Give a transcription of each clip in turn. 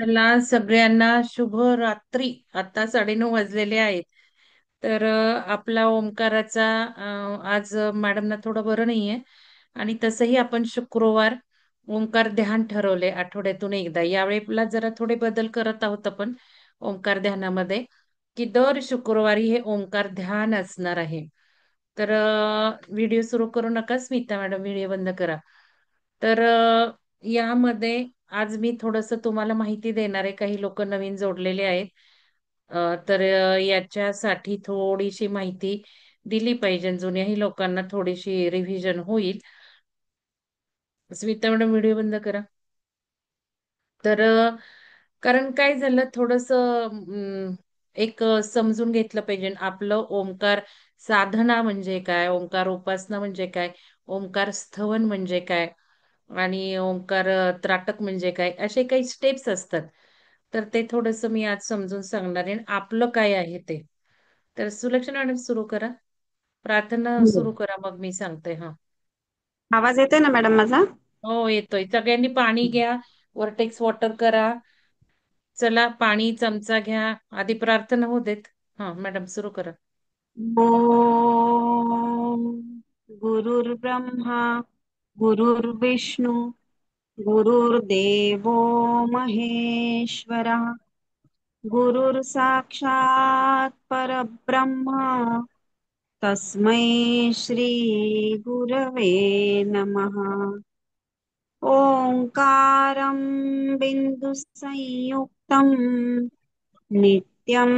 चला सगळ्यांना शुभ रात्री. आता 9:30 वाजलेले आहेत. तर आपला ओंकाराचा आज मॅडमना थोडं बरं नाहीये. आणि तसंही आपण शुक्रवार ओंकार ध्यान ठरवले आठवड्यातून एकदा. यावेळेला जरा थोडे बदल करत आहोत आपण ओंकार ध्यानामध्ये, की दर शुक्रवारी हे ओंकार ध्यान असणार आहे. तर व्हिडिओ सुरू करू नका स्मिता मॅडम, व्हिडिओ बंद करा. तर यामध्ये आज मी थोडंसं तुम्हाला माहिती देणार आहे. काही लोक नवीन जोडलेले आहेत. तर याच्यासाठी थोडीशी माहिती दिली पाहिजे. जुन्याही लोकांना थोडीशी रिव्हिजन होईल. स्मिता मॅडम, व्हिडिओ बंद करा. तर कारण काय झालं थोडंसं एक समजून घेतलं पाहिजे आपलं ओंकार साधना म्हणजे काय, ओंकार उपासना म्हणजे काय, ओंकार स्थवन म्हणजे काय, आणि ओंकार त्राटक म्हणजे काय, असे काही स्टेप्स असतात. तर ते थोडंसं मी आज समजून सांगणार आहे. आणि आपलं काय आहे ते. तर सुलक्षणा मॅडम सुरू करा. प्रार्थना हो. सुरू करा, मग मी सांगते. हा. आवाज येतोय ना मॅडम माझा? हो, येतोय. सगळ्यांनी पाणी घ्या. वरटेक्स वॉटर करा. चला पाणी चमचा घ्या. आधी प्रार्थना होऊ देत. हा मॅडम सुरू करा. ओम गुरुर्ब्रह्मा गुरुर्विष्णू गुरुर्देवो महेश्वरा गुरुर साक्षात परब्रह्मा तस्मै श्री गुरवे नमः ओंकारं बिन्दुसंयुक्तं नित्यं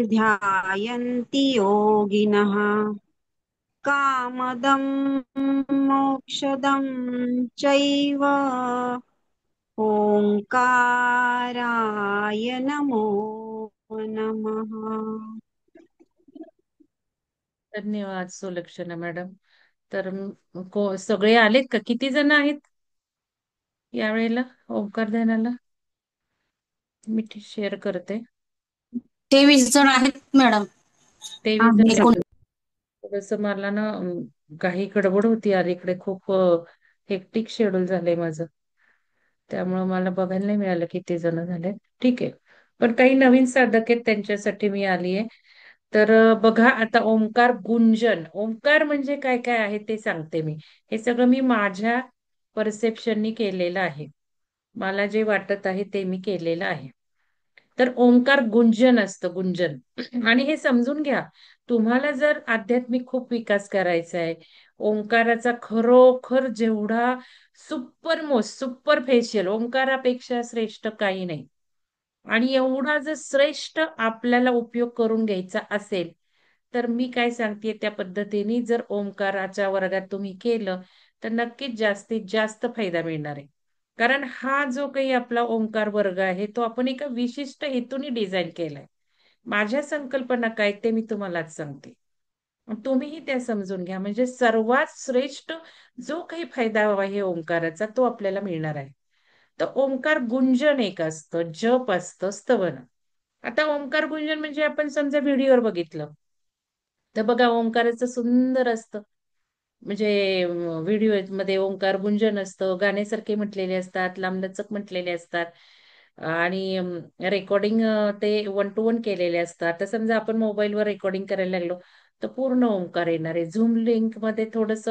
ध्यायन्ति योगिनः कामदं मोक्षदं चैव ओंकाराय नमो नमः। धन्यवाद सुलक्षणा मॅडम. तर सगळे आलेत का? किती जण आहेत यावेळेला ओंकार ध्यानाला? मी शेअर करते. 23 जण आहेत मॅडम. 23 जण आहेत. एकूण थोडस मला ना काही गडबड होती यार, इकडे खूप हेक्टिक शेड्यूल झालंय माझं. त्यामुळे मला बघायला नाही मिळालं किती जण झाले. ठीक आहे. पण काही नवीन साधक आहेत त्यांच्यासाठी मी आली आहे. तर बघा आता ओंकार गुंजन. ओंकार म्हणजे काय काय आहे ते सांगते मी. हे सगळं मी माझ्या परसेप्शननी केलेलं आहे. मला जे वाटत आहे ते मी केलेलं आहे. तर ओंकार गुंजन असतं, गुंजन. आणि हे समजून घ्या, तुम्हाला जर आध्यात्मिक खूप विकास करायचा आहे, ओंकाराचा खरोखर जेवढा सुपर मोस्ट सुपर फेशियल ओंकारापेक्षा श्रेष्ठ काही नाही. आणि एवढा जर श्रेष्ठ आपल्याला उपयोग करून घ्यायचा असेल, तर मी काय सांगते त्या पद्धतीने जर ओंकाराच्या वर्गात तुम्ही केलं, तर नक्कीच जास्तीत जास्त फायदा मिळणार आहे. कारण हा जो काही आपला ओंकार वर्ग आहे तो आपण एका विशिष्ट हेतूने डिझाईन केलाय. माझ्या संकल्पना काय ते मी तुम्हाला आज सांगते. तुम्हीही त्या समजून घ्या. म्हणजे सर्वात श्रेष्ठ जो काही फायदा आहे ओंकाराचा तो आपल्याला मिळणार आहे. तर ओंकार गुंजन एक असतं, जप असतं, स्तवन. आता ओंकार गुंजन म्हणजे आपण समजा व्हिडिओवर बघितलं, तर बघा ओंकाराचं सुंदर असतं. म्हणजे व्हिडिओ मध्ये ओंकार गुंजन असतं, गाण्यासारखे म्हटलेले असतात, लांबलचक म्हटलेले असतात. आणि रेकॉर्डिंग ते वन टू वन केलेले असतात. तर समजा आपण मोबाईलवर रेकॉर्डिंग करायला लागलो, तर पूर्ण ओंकार येणार आहे. झूम लिंक मध्ये थोडस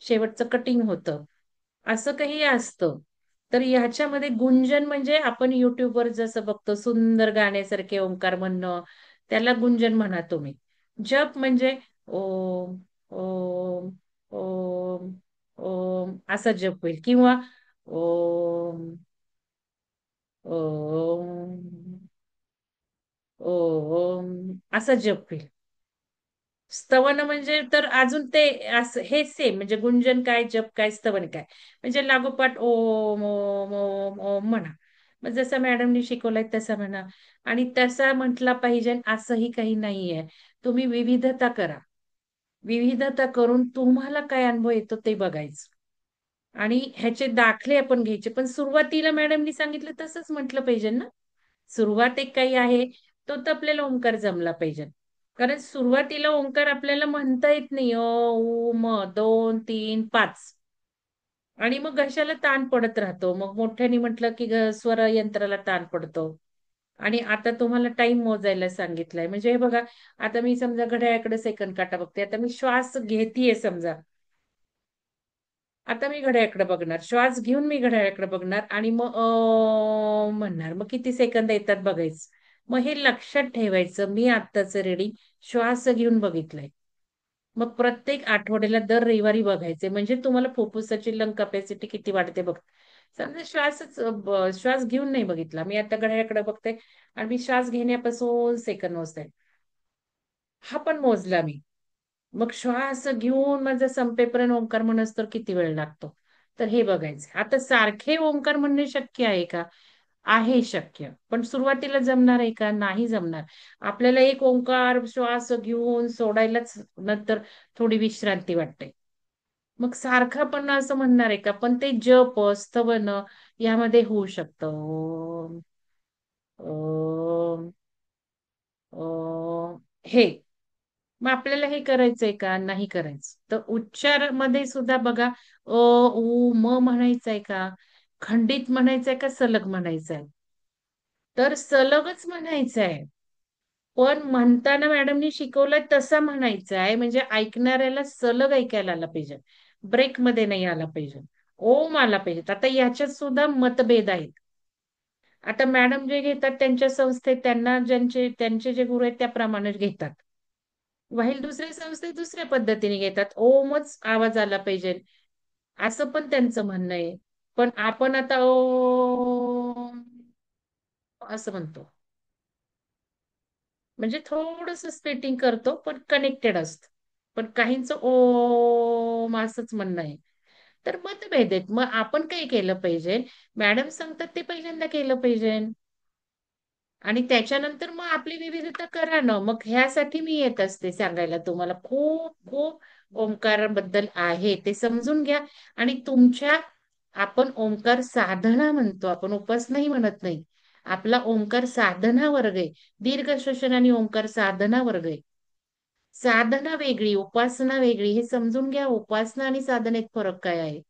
शेवटचं कटिंग होतं, असं काही असतं. तर ह्याच्यामध्ये गुंजन म्हणजे आपण युट्यूबवर जसं बघतो सुंदर गाण्यासारखे ओंकार म्हणणं, त्याला गुंजन म्हणा तुम्ही. जप म्हणजे ओम ओम ओम ओम असा जप होईल, किंवा ओम ओम ओम असा जप होईल. स्तवन म्हणजे तर अजून ते असं हे सेम. म्हणजे गुंजन काय, जप काय, स्तवन काय, म्हणजे लागोपाठ ओम ओम ओम ओम म्हणा. मग जसं मॅडमनी शिकवलंय तसं म्हणा. आणि तसा म्हटला पाहिजे असंही काही नाहीये. तुम्ही विविधता करा. विविधता करून तुम्हाला काय अनुभव येतो ते बघायचं. आणि ह्याचे दाखले आपण घ्यायचे. पण सुरुवातीला मॅडमनी सांगितलं तसंच म्हटलं पाहिजे ना. सुरुवात एक काही आहे, तो तर आपल्याला ओंकार जमला पाहिजे. कारण सुरुवातीला ओंकार आपल्याला म्हणता येत नाही. अ उ म 2 3 5. आणि मग घशाला ताण पडत राहतो. मग मोठ्याने म्हटलं की स्वर यंत्राला ताण पडतो. आणि आता तुम्हाला टाइम मोजायला सांगितलंय. म्हणजे हे बघा, आता मी समजा घड्याळाकडे सेकंद काटा बघते. आता मी श्वास घेतीये समजा. आता मी घड्याळाकडे बघणार. श्वास घेऊन मी घड्याळाकडे बघणार आणि मग म्हणणार. मग किती सेकंद येतात बघायचं. मग हे लक्षात ठेवायचं. मी आत्ताच रेडी श्वास घेऊन बघितलंय. मग प्रत्येक आठवड्याला दर रविवारी बघायचे. म्हणजे तुम्हाला फुफ्फुसाची लंग कपॅसिटी किती वाढते बघ. समजा श्वास घेऊन नाही बघितला. मी आता घड्याळाकडे बघते आणि मी श्वास घेण्यापासून सेकंद मोजते. हा पण मोजला मी. मग श्वास घेऊन माझा संपेपर्यंत ओंकार म्हणस तर किती वेळ लागतो. तर हे बघायचं. आता सारखे ओंकार म्हणणे शक्य आहे का? आहे शक्य. पण सुरुवातीला जमणार आहे का? नाही जमणार. आपल्याला एक ओंकार श्वास घेऊन सोडायलाच नंतर थोडी विश्रांती वाटते. मग सारखं पण असं म्हणणार आहे का? पण ते जप, स्तवन यामध्ये होऊ शकतं. ओम, ओम, ओम, हे. मग आपल्याला हे करायचंय का? नाही करायचं. तर उच्चार मध्ये सुद्धा बघा, उ, म म्हणायचंय का? खंडित म्हणायचंय का सलग म्हणायचंय? तर सलगच म्हणायचंय. पण म्हणताना मॅडमनी शिकवलंय तसं म्हणायचं आहे. म्हणजे ऐकणाऱ्याला सलग ऐकायला आला पाहिजे. ब्रेक मध्ये नाही आला पाहिजे. ओम आला पाहिजे. आता याच्यात सुद्धा मतभेद आहेत. आता मॅडम जे घेतात त्यांच्या संस्थेत त्यांना त्यांचे जे गुरु आहेत त्याप्रमाणे घेतात. व्हाईल दुसऱ्या संस्थेत दुसऱ्या पद्धतीने घेतात. ओमच आवाज आला पाहिजे असं पण त्यांचं म्हणणं आहे. पण आपण आता ओम असं म्हणतो. म्हणजे थोडस स्प्लिटिंग करतो पण कनेक्टेड असतं. पण काहींचं ओम असंच म्हणणं आहे. तर मतभेद आहेत. मग आपण काय केलं पाहिजे? मॅडम सांगतात ते पहिल्यांदा केलं पाहिजे. आणि त्याच्यानंतर मग आपली विविधता करा ना. मग ह्यासाठी मी येत असते सांगायला तुम्हाला. खूप खूप ओंकाराबद्दल आहे ते समजून घ्या. आणि तुमच्या आपण ओंकार साधना म्हणतो. आपण उपासनाही म्हणत नाही. आपला ओंकार साधना वर्ग आहे. दीर्घ श्वसन आणि ओंकार साधना वर्ग आहे. साधना वेगळी, उपासना वेगळी. हे समजून घ्या. उपासना आणि साधनेत फरक काय आहे.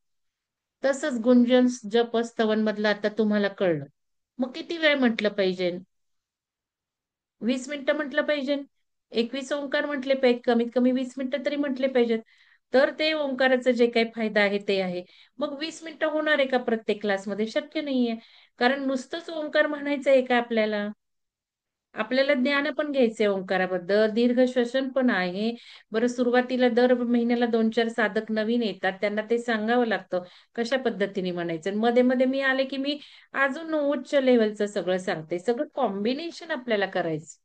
तसंच गुंजन जप स्तवन मधलं आता तुम्हाला कळलं. मग किती वेळ म्हटलं पाहिजे? 20 मिनिटं म्हटलं पाहिजे. 21 ओंकार म्हटले पाहिजे. कमीत कमी 20 मिनिटं तरी म्हटले पाहिजेत. तर ते ओंकाराचा जे काही फायदा आहे ते आहे. मग 20 मिनिटं होणार आहे का प्रत्येक क्लासमध्ये? शक्य नाहीये. कारण नुसतंच ओंकार म्हणायचं आहे का आपल्याला? आपल्याला ज्ञान पण घ्यायचंय ओंकाराबद्दल. दीर्घ श्वसन पण आहे. बरं, सुरुवातीला दर महिन्याला 2-4 साधक नवीन येतात. त्यांना ते सांगावं लागतं कशा पद्धतीने म्हणायचं. आणि मध्ये मध्ये मी आले की मी अजून उच्च लेव्हलचं सगळं सांगते. सगळं कॉम्बिनेशन आपल्याला करायचं.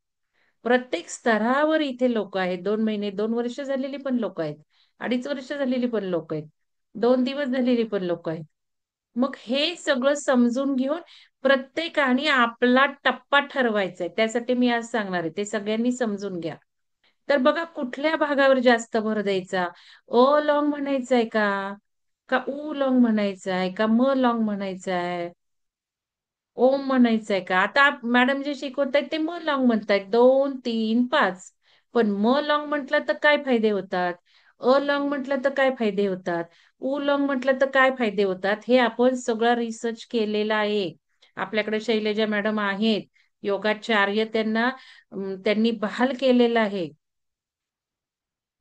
प्रत्येक स्तरावर इथे लोक आहेत. 2 महिने, 2 वर्ष झालेली पण लोक आहेत. 2.5 वर्ष झालेली पण लोक आहेत. 2 दिवस झालेली पण लोक आहेत. मग हे सगळं समजून घेऊन प्रत्येकाने आपला टप्पा ठरवायचा आहे. त्यासाठी मी आज सांगणार आहे. ते सगळ्यांनी समजून घ्या. तर बघा, कुठल्या भागावर जास्त भर द्यायचा? अ लॉंग म्हणायचंय का? का उ लॉंग म्हणायचंय? का म लॉंग म्हणायचंय? ओम म्हणायचंय का? आता मॅडम जे शिकवतायत ते म लॉंग म्हणतायत. 2, 3, 5. पण म लॉंग म्हटलं तर काय फायदे होतात? अ लॉंग म्हटलं तर काय फायदे होतात? उ लॉंग म्हटलं तर काय फायदे होतात? हे आपण सगळा रिसर्च केलेला आहे. आपल्याकडे शैलजा मॅडम आहेत. योगाचार्य त्यांनी बहाल केलेलं आहे.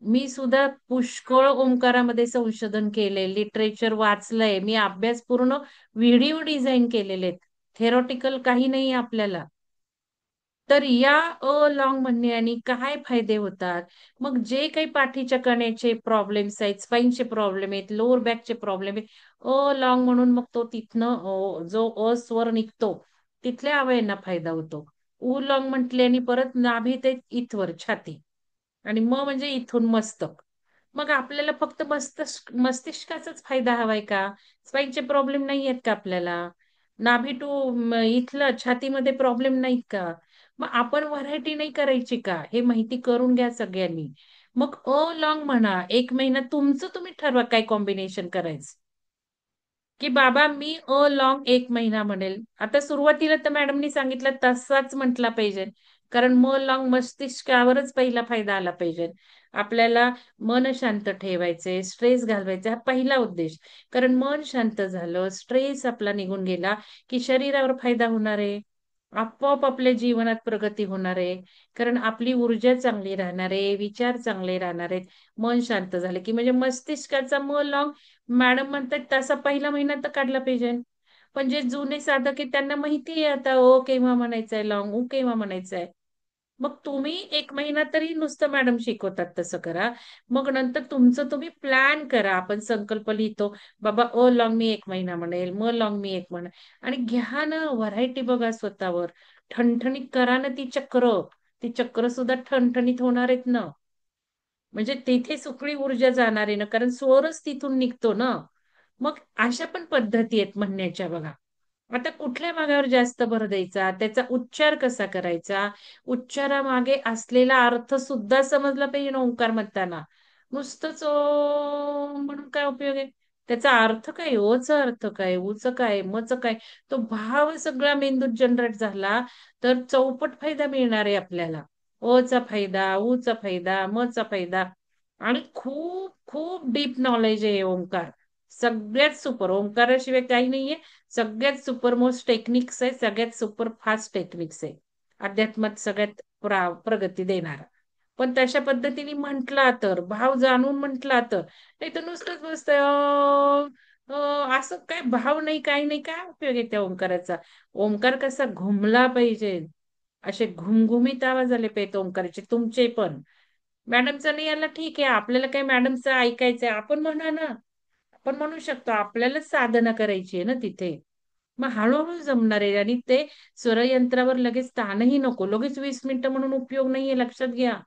मी सुद्धा पुष्कळ ओंकारामध्ये संशोधन केलंय, लिटरेचर वाचलंय. मी अभ्यास पूर्ण व्हिडिओ डिझाईन केलेले आहेत. थेरॉटिकल काही नाही आपल्याला. तर या लॉंग म्हणण्याने काय फायदे होतात? मग जे काही पाठीच्या कण्याचे प्रॉब्लेम्स आहेत, स्पाईनचे प्रॉब्लेम आहेत, लोअर बॅकचे प्रॉब्लेम आहेत, लॉंग म्हणून मग तो तिथनं जो स्वर निघतो तिथल्या अवयवांना फायदा होतो. उ लॉंग म्हटल्याने परत नाभी ते इथवर छाती. आणि म्हणजे इथून मस्तक. मग आपल्याला फक्त मस्तिष्काचाच फायदा हवाय का? स्पाईनचे प्रॉब्लेम नाही आहेत का आपल्याला? नाभी टू इथलं छातीमध्ये प्रॉब्लेम नाहीत का? मग आपण व्हरायटी नाही करायची का? हे माहिती करून घ्या सगळ्यांनी. मग लॉंग म्हणा. 1 महिना तुमचं तुम्ही ठरवा काय कॉम्बिनेशन करायचं. की बाबा मी लॉंग 1 महिना म्हणेल. आता सुरुवातीला तर मॅडमनी सांगितलं तसाच म्हटला पाहिजे. कारण म लॉंग मस्तिष्कावरच पहिला फायदा आला पाहिजे. आपल्याला मन शांत ठेवायचे, स्ट्रेस घालवायचा हा पहिला उद्देश. कारण मन शांत झालं, स्ट्रेस आपला निघून गेला, की शरीरावर फायदा होणार आहे. आपोआप आपल्या जीवनात प्रगती होणार आहे. कारण आपली ऊर्जा चांगली राहणार आहे, विचार चांगले राहणार आहेत. मन शांत झालं की म्हणजे मस्तिष्काचा लॉंग मॅडम म्हणतात तसा पहिला महिना तर काढला पाहिजे. पण जे जुने साधक आहे त्यांना माहिती आहे आता ओ केव्हा म्हणायचंय लॉंग, ओ केव्हा म्हणायचंय. मग तुम्ही 1 महिना तरी नुसतं मॅडम शिकवतात तसं करा. मग नंतर तुमचं तुम्ही प्लॅन करा. आपण संकल्प लिहितो, बाबा ओ लॉंग मी 1 महिना म्हणेल, लॉंग मी 1 महिना. आणि घ्या ना व्हरायटी बघा स्वतःवर. ठणठणीत करा ना ती चक्र. ती चक्र सुद्धा ठणठणीत होणार आहेत ना. म्हणजे तिथे सुकळी ऊर्जा जाणार आहे ना, कारण स्वरच तिथून निघतो ना. मग अशा पण पद्धती आहेत म्हणण्याच्या बघा. आता कुठल्या भागावर जास्त भर द्यायचा, त्याचा उच्चार कसा करायचा, उच्चारामागे असलेला अर्थ सुद्धा समजला पाहिजे ना ओंकार म्हणताना. नुसतंच ओम म्हणून काय उपयोग आहे? त्याचा अर्थ काय? ओचा अर्थ काय? उच काय? मच काय? तो भाव सगळा मेंदूत जनरेट झाला तर चौपट फायदा मिळणार आहे आपल्याला. चा फायदा, चा फायदा, चा फायदा. आणि खूप खूप डीप नॉलेज आहे ओंकार. सगळ्यात सुपर ओंकाराशिवाय काही नाहीये. सगळ्यात सुपर मोस्ट टेक्निक्स आहे, सगळ्यात सुपर फास्ट टेक्निक्स आहे. अध्यात्मात सगळ्यात प्रगती देणार. पण तशा पद्धतीने म्हटला तर, भाव जाणून म्हटला तर, नाही तर नुसतंच बसतंय असं काय भाव नाही, काही नाही, काय उपयोग आहे त्या ओंकाराचा. ओंकार कसा घुमला पाहिजे. असे घुमघुमीत आवाज आले पाहिजे ओंकाराचे तुमचे पण. मॅडमचं नाही याला ठीक आहे, आपल्याला काय मॅडमचं ऐकायचंय आपण म्हणा ना. आपण म्हणू शकतो, आपल्यालाच साधना करायची आहे ना तिथे. मग हळूहळू जमणार आहे. आणि ते स्वरयंत्रावर लगेच ताणही नको, लगेच 20 मिनिटं म्हणून उपयोग नाहीये, लक्षात घ्या.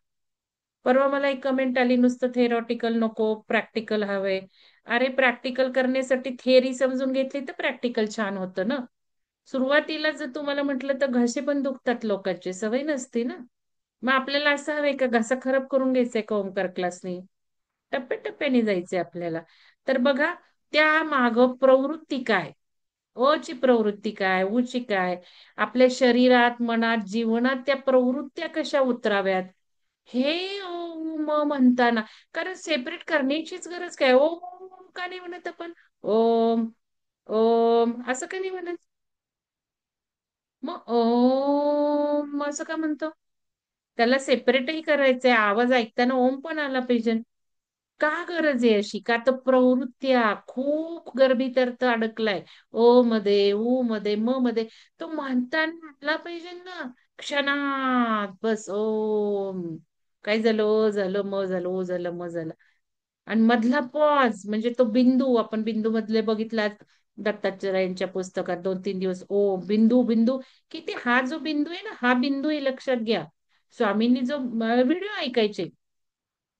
परवा मला एक कमेंट आली, नुसतं थेरॉटिकल नको, प्रॅक्टिकल हवंय. अरे प्रॅक्टिकल करण्यासाठी थिअरी समजून घेतली तर प्रॅक्टिकल छान होतं ना. सुरुवातीला जर तुम्हाला म्हटलं तर घसे पण दुखतात लोकांचे, सवय नसते ना. मग आपल्याला असं हवंय का घसा खराब करून घ्यायचंय का ओंकार क्लासनी? टप्प्याटप्प्याने जायचंय आपल्याला. तर बघा त्या माग प्रवृत्ती काय, ची प्रवृत्ती काय, ची काय, आपल्या शरीरात, मनात, जीवनात त्या प्रवृत्त्या कशा उतराव्यात हे म्हणताना. कारण सेपरेट करण्याचीच गरज काय. ओम का नाही म्हणत आपण? ओम ओम असं का नाही म्हणत? मग ओम असं का म्हणतो? त्याला सेपरेटही करायचंय. आवाज ऐकताना ओम पण आला पाहिजे. का गरज आहे अशी? का तर प्रवृत्त्या खूप गर्भीत अर्थ अडकलाय. ओ मध्ये, ऊ मध्ये, म मध्ये. तो म्हणताना आला पाहिजे ना क्षणात. बस ओम. काय झालं? ओ झालं, म झालं, ओ झालं, म झालं. आणि मधला पॉज म्हणजे तो बिंदू, आपण बिंदू मधले बघितला दत्तात्रयांच्या पुस्तकात 2-3 दिवस ओ बिंदू बिंदू. किती हा जो बिंदू आहे ना, हा बिंदू आहे, लक्षात घ्या. स्वामींनी जो व्हिडिओ ऐकायचे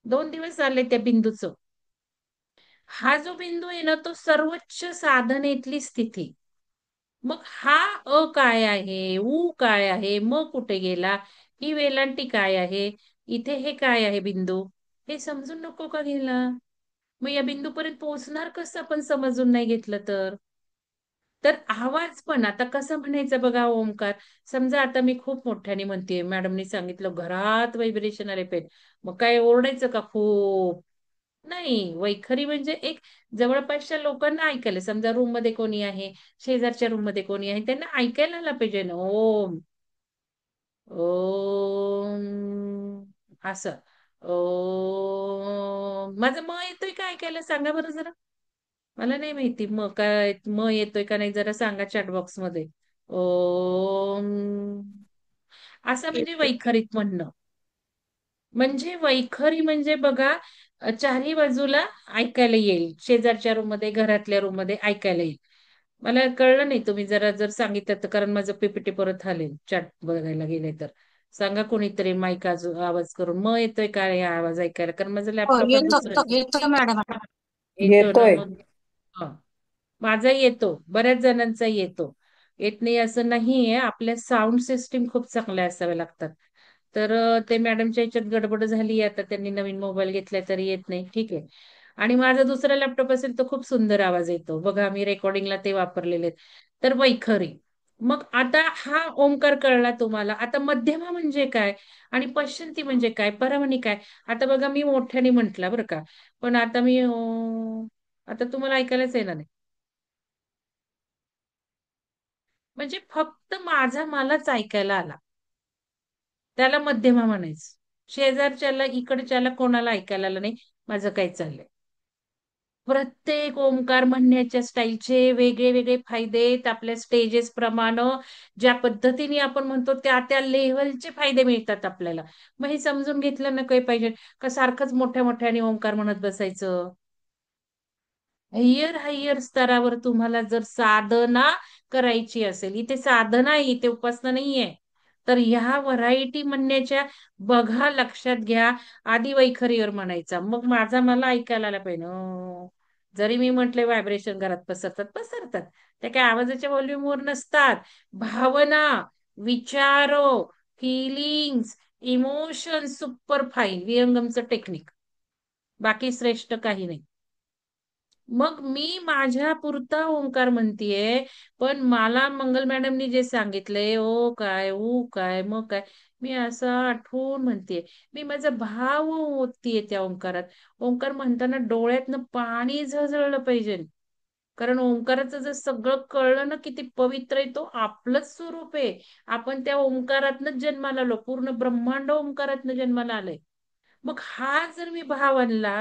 2 दिवस झाले त्या बिंदूचं. हा जो बिंदू आहे ना, तो सर्वोच्च साधनेतली स्थिती. मग हा काय आहे, ऊ काय आहे, कुठे गेला, ही वेलांटी काय आहे, इथे हे काय आहे बिंदू, हे समजून नको का गेला? मग या बिंदूपर्यंत पोहोचणार कसं आपण समजून नाही घेतलं तर? तर आवाज पण आता कसं म्हणायचं बघा ओंकार. समजा आता मी खूप मोठ्याने म्हणतेय, मॅडमनी सांगितलं घरात व्हायब्रेशन आले पाहिजे. मग काय ओरडायचं का खूप? नाही. वैखरी म्हणजे एक जवळपासच्या लोकांना ऐकायला, समजा रूम मध्ये कोणी आहे, शेजारच्या रूम मध्ये कोणी आहे, त्यांना ऐकायला आला पाहिजे ना. ओम ओम असं. ओम माझं येतोय का ऐकायला? सांगा बरं जरा. मला नाही माहिती काय येतोय का नाही, जरा सांगा चॅट बॉक्स मध्ये. ओम असं म्हणजे येतो. वैखरीत म्हणणं. म्हणजे वैखरी म्हणजे बघा चारही बाजूला ऐकायला येईल, शेजारच्या रूम मध्ये, घरातल्या रूम मध्ये ऐकायला येईल. मला कळलं नाही, तुम्ही जरा जर सांगितलं तर, कारण माझं पीपीटी परत हलेल चॅट बघायला गेले तर. सांगा कोणीतरी माईक आवाज करून, येतोय का हे आवाज ऐकायला? कारण माझं हो लॅपटॉप येतो दुसरं आहे. येतो मॅडम. येतो ना येतोय. मग. हा. माझा येतो, बऱ्याच जणांचा येतो. येत नाही असं नाहीये. आपल्या साऊंड सिस्टीम खूप चांगल्या असाव्या लागतात. तर ते मॅडमच्या ह्याच्यात गडबड झाली, आता त्यांनी नवीन मोबाईल घेतलाय तरी येत नाही, ठीक आहे. आणि माझा दुसरा लॅपटॉप असेल तर खूप सुंदर आवाज येतो बघा, मी रेकॉर्डिंगला ते वापरलेले आहेत. तर वैखरी मग आता हा ओंकार कळला तुम्हाला. आता मध्यमा म्हणजे काय आणि पश्चंती म्हणजे काय, परमणी काय? आता बघा मी मोठ्याने म्हंटला बरं का, पण आता मी आता तुम्हाला ऐकायलाच येणार नाही. म्हणजे फक्त माझा मलाच ऐकायला आला, त्याला मध्यमा म्हणायचं. शेजारच्याला इकडच्याला कोणाला ऐकायला आलं नाही माझं काय चाललंय. प्रत्येक ओंकार म्हणण्याच्या स्टाईलचे वेगळे वेगळे फायदे आहेत. आपल्या स्टेजेस प्रमाणे ज्या पद्धतीने आपण म्हणतो त्या त्या लेव्हलचे फायदे मिळतात आपल्याला. मग हे समजून घेतलं ना काही पाहिजे का सारखंच मोठ्या मोठ्याने ओंकार म्हणत बसायचं. हायर हायर स्तरावर तुम्हाला जर साधना करायची असेल, इथे साधना आहे, इथे उपासना नाहीये, तर ह्या व्हरायटी म्हणण्याच्या बघा, लक्षात घ्या. आधी वैखरीवर म्हणायचा, मग माझा मला ऐकायला आला पाहिजे. जरी मी म्हटले व्हायब्रेशन घरात पसरतात पसरतात, त्या काय आवाजाच्या व्हॉल्यूमवर नसतात. भावना, विचारो, फिलिंग्स, इमोशन सुपर फाईन, विहंगमचं टेक्निक, बाकी श्रेष्ठ काही नाही. मग मी माझ्या पुरता ओंकार म्हणतीये, पण मला मंगल मॅडमनी जे सांगितलंय ओ काय ऊ काय मग काय, मी असं आठवून म्हणतेय. मी माझा भाव ओततीये त्या ओंकारात. ओंकार म्हणताना डोळ्यातनं पाणी झळझळलं पाहिजे. कारण ओंकाराचं जर सगळं कळलं ना किती पवित्र आहे, तो आपलंच स्वरूप आहे. आपण त्या ओंकारातनच जन्माला आलो, पूर्ण ब्रह्मांड ओंकारातनं जन्माला आलंय. मग हा जर मी भाव आणला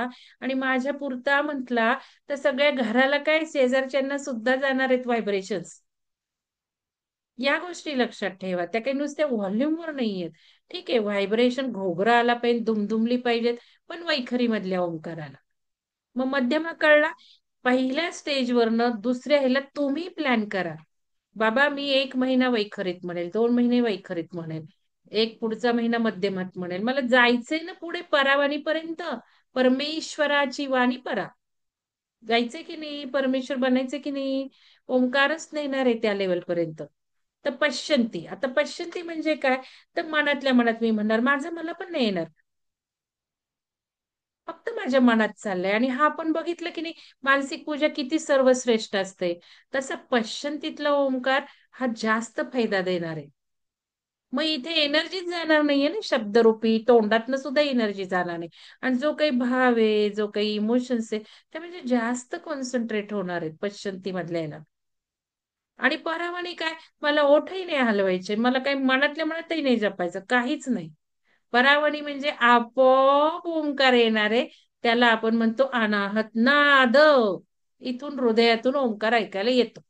आणि माझ्या पुरता म्हटला, तर सगळ्या घराला काय, शेजारच्यांना सुद्धा जाणार आहेत व्हायब्रेशन्स. या गोष्टी लक्षात ठेवा, त्या काही नुसत्या व्हॉल्यूमवर नाहीयेत. ठीक आहे, व्हायब्रेशन घोघरा आला पाहिजे, दुमदुमली पाहिजेत, पण वैखरी मधल्या ओंकाराला. मग मध्यमा कळला. पहिल्या स्टेजवरनं दुसऱ्या ह्याला तुम्ही प्लॅन करा. बाबा मी 1 महिना वैखरीत म्हणेल, 2 महिने वैखरीत म्हणेल, एक पुढचा महिना मध्यमात म्हणेल. मला जायचंय ना पुढे परावाणीपर्यंत, परमेश्वराची वाणी परा. जायचंय की नाही, परमेश्वर बनायचंय की नाही, ओंकारच नेणार आहे त्या लेवल पर्यंत. तर पश्चंती, आता पश्चंती म्हणजे काय, तर मनातल्या मनात मी म्हणणार, माझं मला पण नाही येणार, फक्त माझ्या मनात चाललंय. आणि हा आपण बघितलं की नाही, मानसिक पूजा किती सर्वश्रेष्ठ असते. तसं पश्चंतीतला ओंकार हा जास्त फायदा देणार आहे. मग इथे एनर्जीच जाणार नाहीये ना, शब्दरूपी तोंडातनं सुद्धा एनर्जी जाणार नाही. आणि जो काही भाव आहे, जो काही इमोशन्स आहे, ते म्हणजे जास्त कॉन्सन्ट्रेट होणार आहेत पश्चंती मधल्या याला. आणि परावानी काय, मला ओठही नाही हलवायचे, मला काही मनातल्या मनातही नाही जपायचं, काहीच नाही. परावणी म्हणजे आपोआप ओंकार येणारे, त्याला आपण म्हणतो अनाहत नाद. इथून हृदयातून ओंकार ऐकायला येतो.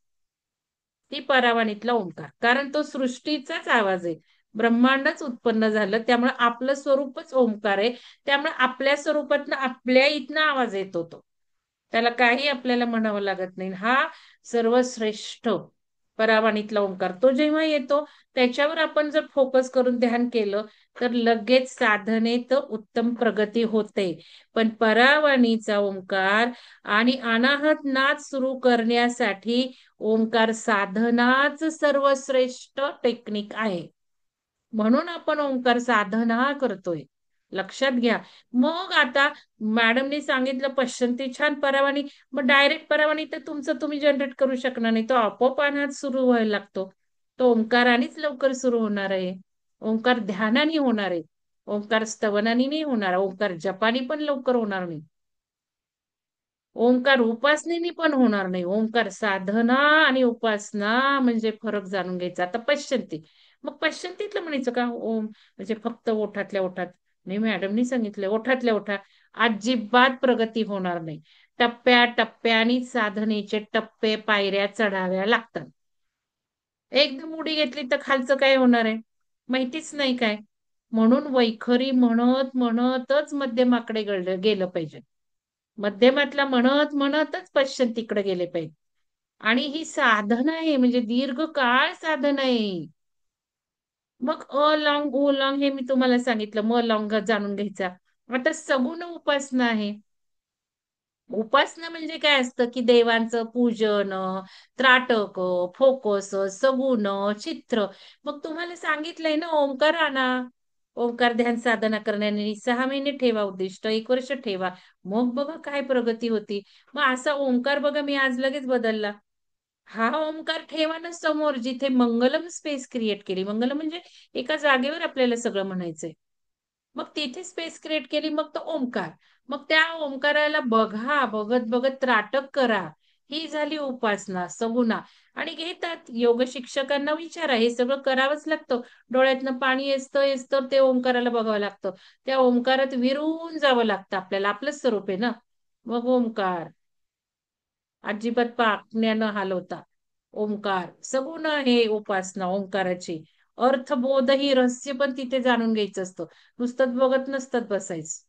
ती परावाणीतला ओंकार, कारण तो सृष्टीचाच आवाज आहे. ब्रह्मांडच उत्पन्न झालं, त्यामुळे आपलं स्वरूपच ओंकार आहे. त्यामुळे आपल्या स्वरूपातनं आपल्या इथनं आवाज येतो तो. त्याला काही आपल्याला म्हणावं लागत नाही. हा सर्वश्रेष्ठ परावाणीतला ओंकार, तो जेव्हा येतो त्याच्यावर आपण जर फोकस करून ध्यान केलं, तर लगेच साधनेत उत्तम प्रगती होते. पण परावाणीचा ओंकार आणि अनाहत नाद सुरू करण्यासाठी ओंकार साधनाच सर्वश्रेष्ठ टेक्निक आहे. म्हणून आपण ओंकार साधना करतोय, लक्षात घ्या. मग आता मॅडमनी सांगितलं पश्चंती छान, परावाणी. मग डायरेक्ट परावाणी तर तुमचं तुम्ही जनरेट करू शकणार नाही, तो आपोआप अनाहत सुरू व्हायला लागतो. तो ओंकारानेच लवकर सुरू होणार आहे. ओंकार ध्यानाने होणार आहे, ओंकार स्तवनाने नाही होणार, ओंकार जपानी पण लवकर होणार नाही, ओंकार उपासनेनी पण होणार नाही. ओंकार साधना आणि उपासना म्हणजे फरक जाणून घ्यायचा. आता पश्चंती, मग पश्चंतीतलं म्हणायचं का ओम म्हणजे फक्त ओठातल्या ओठात? नाही, मॅडमनी सांगितलं ओठातल्या ओठात अजिबात प्रगती होणार नाही. टप्प्या टप्प्यानी साधनेचे टप्पे पायऱ्या चढाव्या लागतात. एकदम उडी घेतली तर खालचं काय होणार आहे, माहितीच नाही काय. म्हणून वैखरी म्हणत म्हणतच मध्यमाकडे गेलं पाहिजे. मध्यमातला म्हणत म्हणतच पश्चंतीकडे गेले पाहिजे. आणि ही साधना आहे, म्हणजे दीर्घकाळ साधना आहे. मग लॉंग ओ लॉंग हे मी तुम्हाला सांगितलं, लॉंग जाणून घ्यायचा. आता सगुण उपासना आहे. उपासना म्हणजे काय असतं, की देवांचं पूजन, त्राटक, फोकस, सगुण, चित्र. मग तुम्हाला सांगितलंय ना, ओंकार आणा. ओंकार ध्यान साधना करण्याने 6 महिने ठेवा उद्दिष्ट, 1 वर्ष ठेवा, मग बघा काय प्रगती होती. मग असा ओंकार बघा मी आज लगेच बदलला. हा ओंकार ठेवा ना समोर, जिथे मंगलम स्पेस क्रिएट केली. मंगलम म्हणजे एका जागेवर आपल्याला सगळं म्हणायचंय. मग तिथे स्पेस क्रिएट केली, मग तो ओंकार. मग त्या ओंकाराला बघा, बघत बघत त्राटक करा. ही झाली उपासना सगुणा. आणि घेतात योग शिक्षकांना विचारा, हे सगळं करावंच लागतं. डोळ्यातनं पाणी येतं ते ओंकाराला बघावं लागतं. त्या ओंकारात विरून जावं लागतं आपल्याला, आपलंच स्वरूप आहे ना. मग ओंकार अजिबात पाकण्यानं हलवता. ओंकार सगुण हे उपासना ओंकाराची. अर्थबोध ही रहस्य पण तिथे जाणून घ्यायचं असतं. नुसतं बघत नसतात बसायचं.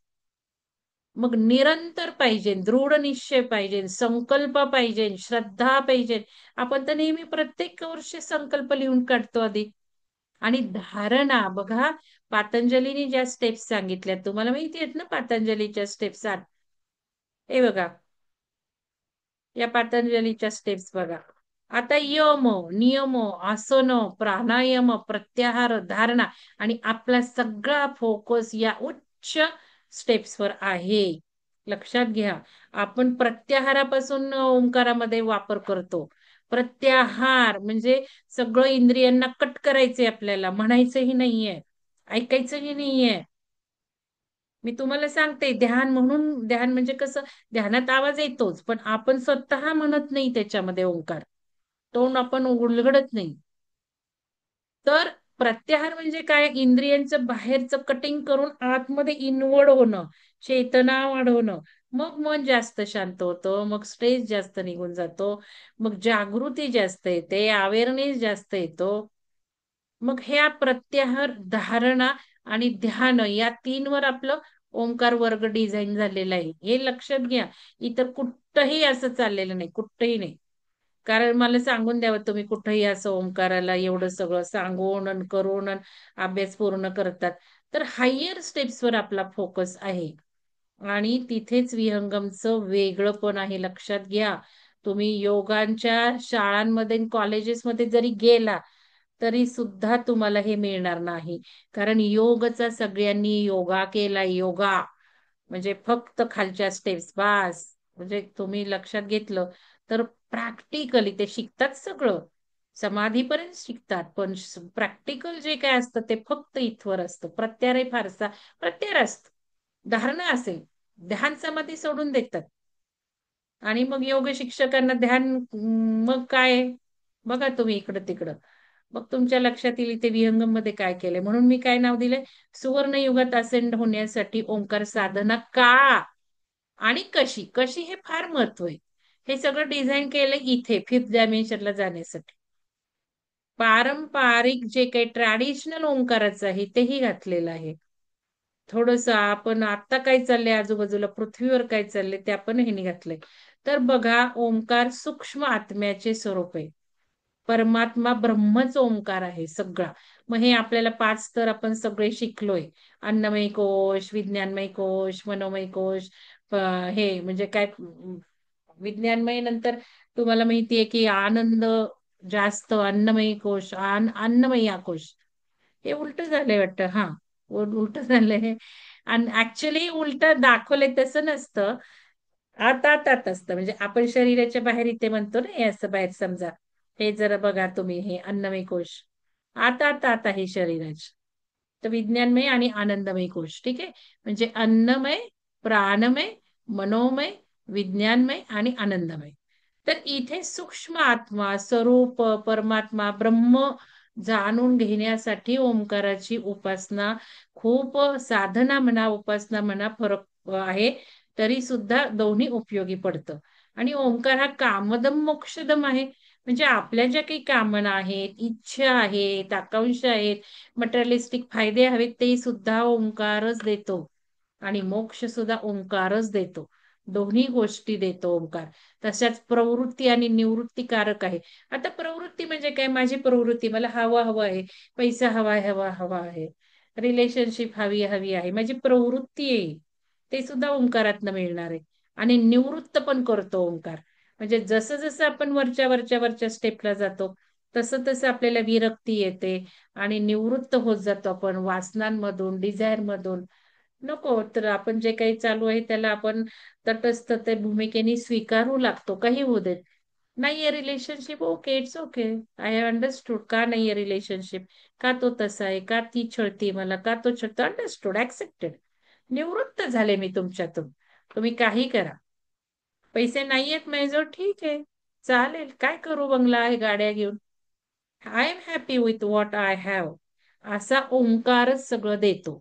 मग निरंतर पाहिजे, दृढ निश्चय पाहिजे, संकल्प पाहिजे, श्रद्धा पाहिजे. आपण तर नेहमी प्रत्येक वर्षी संकल्प लिहून काढतो आधी. आणि धारणा बघा, पातंजलीने ज्या स्टेप्स सांगितल्या तुम्हाला माहिती आहेत ना, पातंजलीच्या स्टेप्स. हे बघा, या पतंजलीच्या स्टेप्स बघा. आता यम, नियम, आसन, प्राणायाम, प्रत्याहार, धारणा आणि आपला सगळा फोकस या उच्च स्टेप्सवर आहे. लक्षात घ्या, आपण प्रत्याहारापासून ओंकारामध्ये वापर करतो. प्रत्याहार म्हणजे सगळं इंद्रियांना कट करायचंय आपल्याला, म्हणायचंही नाहीये, ऐकायचंही नाहीये. मी तुम्हाला सांगते, ध्यान म्हणून, ध्यान म्हणजे कसं, ध्यानात आवाज येतोच, पण आपण स्वतः म्हणत नाही त्याच्यामध्ये ओंकार. तोंड आपण उलगडत नाही. तर प्रत्याहार म्हणजे काय, इंद्रियांचं बाहेरचं कटिंग करून आतमध्ये इनवर्ड होणं, चेतना वाढवणं. मग मन जास्त शांत होतं, मग स्ट्रेस जास्त निघून जातो, मग जागृती जास्त येते, अवेअरनेस जास्त येतो. मग ह्या प्रत्याहार, धारणा आणि ध्यान या तीनवर आपलं ओंकार वर्ग डिझाईन झालेला आहे. हे लक्षात घ्या. इतर कुठंही असं चाललेलं नाही, कुठंही नाही. कारण मला सांगून द्यावं, तुम्ही कुठंही असं ओंकाराला एवढं सगळं सांगून आणि करून आणि अभ्यास पूर्ण करतात. तर हायर स्टेप्सवर आपला फोकस आहे. आणि तिथेच विहंगमचं वेगळं पण आहे, लक्षात घ्या. तुम्ही योगांच्या शाळांमध्ये कॉलेजेसमध्ये जरी गेला तरी सुद्धा तुम्हाला हे मिळणार नाही. कारण योगचा सगळ्यांनी योगा केला, योगा म्हणजे फक्त खालच्या स्टेप्स बास. म्हणजे तुम्ही लक्षात घेतलं तर प्रॅक्टिकली ते शिकतात सगळं, समाधीपर्यंत शिकतात, पण प्रॅक्टिकल जे काय असतं ते फक्त इथवर असतं. प्रत्याहार फारसा प्रत्याहार असतं, धारणा असेल, ध्यान समाधी सोडून देतात. आणि मग योग शिक्षकांना ध्यान, मग काय, बघा तुम्ही इकडं तिकडं. मग तुमच्या लक्षात येईल ते विहंगम मध्ये काय केलंय. म्हणून मी काय नाव दिलंय, सुवर्ण युगात असेंड होण्यासाठी ओंकार साधना का आणि कशी कशी हे फार महत्व आहे. हे सगळं डिझाईन केलंय इथे फिफ्थ डायमेन्शनला जाण्यासाठी. पारंपरिक जे काही ट्रॅडिशनल ओंकाराचं आहे तेही घातलेलं आहे. थोडस आपण आता काय चाललंय आजूबाजूला पृथ्वीवर काय चाललंय ते आपण हे घातलंय. तर बघा, ओंकार सूक्ष्म आत्म्याचे स्वरूप आहे. परमात्मा ब्रह्मच ओंकार आहे सगळा. मग हे आपल्याला पाच तर आपण सगळे शिकलोय. अन्नमय कोश, विज्ञानमय कोश, मनोमय कोश. हे म्हणजे काय, विज्ञानमय नंतर तुम्हाला माहितीये की आनंद जास्त, अन्नमय कोश, अन्नमय कोश. हे उलट झालंय वाटतं. हा, उलट झालंय. आणि ऍक्च्युली उलट दाखवलंय तसं नसतं. आता आतात असतं, म्हणजे आपण शरीराच्या बाहेर इथे म्हणतो ना, हे असं बाहेर समजा. हे जरा बघा तुम्ही, हे अन्नमय कोश आता हे शरीराचे. तर विज्ञानमय आणि आनंदमय कोश, ठीक आहे. म्हणजे अन्नमय, प्राणमय, मनोमय, विज्ञानमय आणि आनंदमय. तर इथे सूक्ष्म आत्मा, स्वरूप, परमात्मा, ब्रह्म जाणून घेण्यासाठी ओंकाराची उपासना खूप, साधना म्हणा उपासना म्हणा फरक आहे. तरी सुद्धा दोन्ही उपयोगी पडतं. आणि ओंकार हा कामदम मोक्षदम आहे. म्हणजे आपल्या ज्या काही कामना आहेत, इच्छा आहेत, आकांक्षा आहेत, मटेरियलिस्टिक फायदे हवेत, ते सुद्धा ओंकारच देतो. आणि मोक्ष सुद्धा ओंकारच देतो. दोन्ही गोष्टी देतो ओंकार. तशाच प्रवृत्ती आणि निवृत्तीकारक आहे. आता प्रवृत्ती म्हणजे काय, माझी प्रवृत्ती, मला हवा हवा आहे, पैसा हवा आहे, रिलेशनशिप हवी हवी आहे, माझी प्रवृत्ती आहे. ते सुद्धा ओंकारातनं मिळणार आहे. आणि निवृत्त पण करतो ओंकार. म्हणजे जसं जसं आपण वरच्या स्टेपला जातो, तसं तसं आपल्याला विरक्ती येते आणि निवृत्त होत जातो आपण वासनांमधून, डिझायर मधून. नको तर आपण जे काही चालू आहे त्याला आपण तटस्थ ते भूमिकेने स्वीकारू लागतो, काही होऊ देत. नाहीये relationship, okay, it's okay. I have understood का नाहीये रिलेशनशिप, का तो तसा आहे, का ती छळते मला, का तो छळतो, अंडरस्टूड, ऍक्सेप्टेड. निवृत्त झाले मी तुमच्यातून. तुम्ही काही करा. पैसे नाहीयेत माझ्याजवळ, ठीक आहे, चालेल, काय करू, बंगला आहे, गाड्या घेऊन. I am happy with what I have. असा ओंकारच सगळं देतो.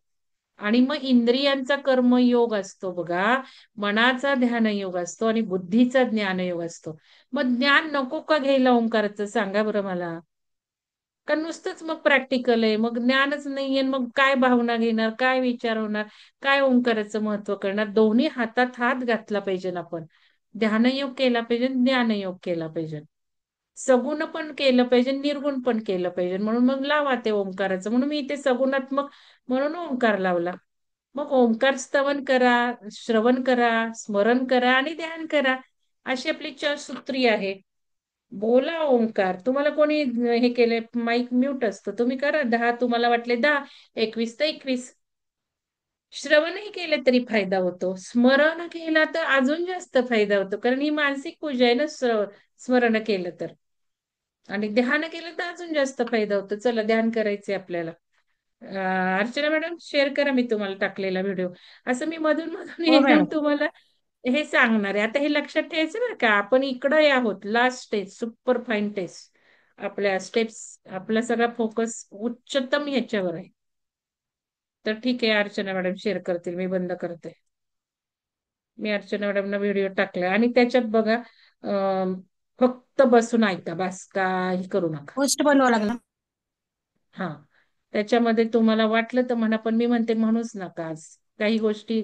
आणि मग इंद्रियांचा कर्मयोग असतो बघा, मनाचा ध्यानयोग असतो आणि बुद्धीचा ज्ञानयोग असतो. मग ज्ञान नको का घ्यायला ओंकाराचं, सांगा बरं मला. का नुसतंच मग प्रॅक्टिकल आहे, मग ज्ञानच नाहीये, मग काय भावना घेणार, काय विचार होणार, काय ओंकाराचं महत्व करणार. दोन्ही हातात हात घातला पाहिजे आपण. ध्यानयोग केला पाहिजे, ज्ञानयोग केला पाहिजे. सगुण पण केलं पाहिजे, निर्गुण पण केलं पाहिजे. म्हणून मग लावा ते ओंकाराचं. म्हणून मी इथे सगुणात्मक म्हणून ओंकार लावला. मग ओंकार स्तवन करा, श्रवण करा, स्मरण करा आणि ध्यान करा. अशी आपली चतुसूत्री आहे. बोला ओंकार. तुम्हाला कोणी हे केले, माईक म्यूट असतो, तुम्ही करा 10, तुम्हाला वाटले 10, 21 तर 21. श्रवणही केले तरी फायदा होतो, स्मरण केला तर अजून जास्त फायदा होतो, कारण ही मानसिक पूजा आहे ना, स्मरण केलं तर. आणि ध्यान केलं तर अजून जास्त फायदा होतो. चला, ध्यान करायचंय आपल्याला. अर्चना मॅडम, शेअर करा मी तुम्हाला टाकलेला व्हिडिओ. असं मी मधून मधून हो एकदम मॅडम. तुम्हाला हे सांगणार आहे. आता हे लक्षात ठेवायचं बरं का, आपण इकडे आहोत, last stage, super fine test. आपल्या स्टेप्स, आपला सगळा फोकस उच्चतम ह्याच्यावर आहे. तर ठीक आहे, अर्चना मॅडम शेअर करतील, मी बंद करते. मी अर्चना मॅडमना व्हिडिओ टाकला आणि त्याच्यात बघा, फक्त बसून ऐका, बस काही करू नका. पोस्ट बनवावं लागलं. हा, त्याच्यामध्ये तुम्हाला वाटलं तर म्हणा, पण मी म्हणते म्हणूच नका आज. काही गोष्टी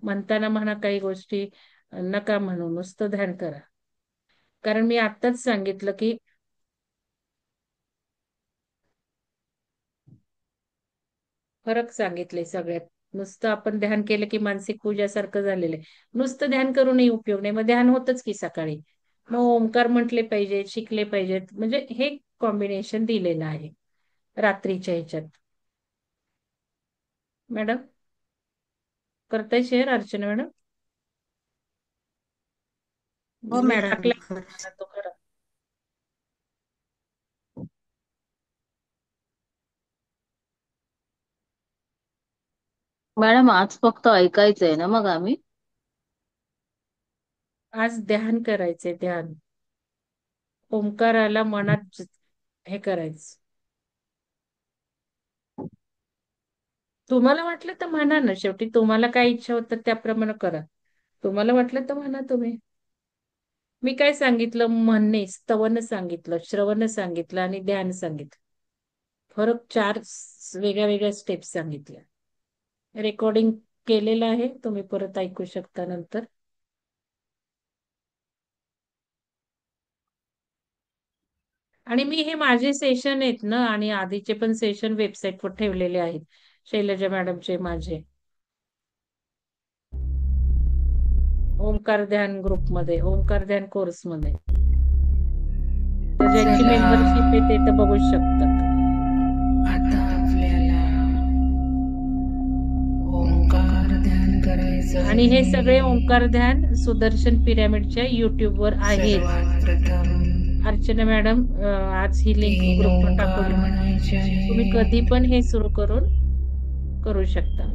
म्हणताना म्हणा, काही गोष्टी नका म्हणू, नुसतं ध्यान करा. कारण मी आत्ताच सांगितलं की फरक सांगितले सगळ्यात. नुसतं आपण ध्यान केलं की मानसिक पूजासारखं झालेलं आहे. नुसतं ध्यान करूनही उपयोग नाही. मग ध्यान होतच की सकाळी, मग ओंकार म्हटले पाहिजेत, शिकले पाहिजेत. म्हणजे हे कॉम्बिनेशन दिलेलं आहे रात्रीच्या ह्याच्यात. मॅडम, करताय शेअर अर्चना मॅडम? हो मी मॅडम. टाकला तो खरा. मॅडम आज फक्त ऐकायचंय ना मग आम्ही? आज ध्यान करायचंय, ध्यान. ओंकाराला मनात हे करायचं. तुम्हाला वाटलं तर म्हणा ना, शेवटी तुम्हाला काय इच्छा होतं त्याप्रमाणे करा. तुम्हाला वाटलं तर म्हणा तुम्ही. मी काय सांगितलं, म्हणणे, स्तवन सांगितलं, श्रवण सांगितलं आणि ध्यान सांगितलं. फरक 4 वेगळ्या वेगळ्या स्टेप्स सांगितल्या. रेकॉर्डिंग केलेलं आहे, तुम्ही परत ऐकू शकता नंतर. आणि मी हे माझे सेशन आहेत ना, आणि आधीचे पण सेशन वेबसाईटवर ठेवलेले आहेत, शैलजा मॅडमचे, माझे ओंकार ध्यान ग्रुपमध्ये, ओंकार ध्यान कोर्समध्ये. तर ज्यांची चला, मेंबरशिप आहे ते तर बघू शकतात. आता आपल्याला ओंकार ध्यान करायचं आणि हे आहे. सगळे ओंकार ध्यान सुदर्शन पिरॅमिडच्या युट्यूबवर आहेत. सर्वात प्रथम अर्चना मॅडम आज ही लिंक 3 ग्रुपवर ओंकार टाकवली. म्हणायचे तुम्ही आहे. कधी पण हे सुरू करू शकता.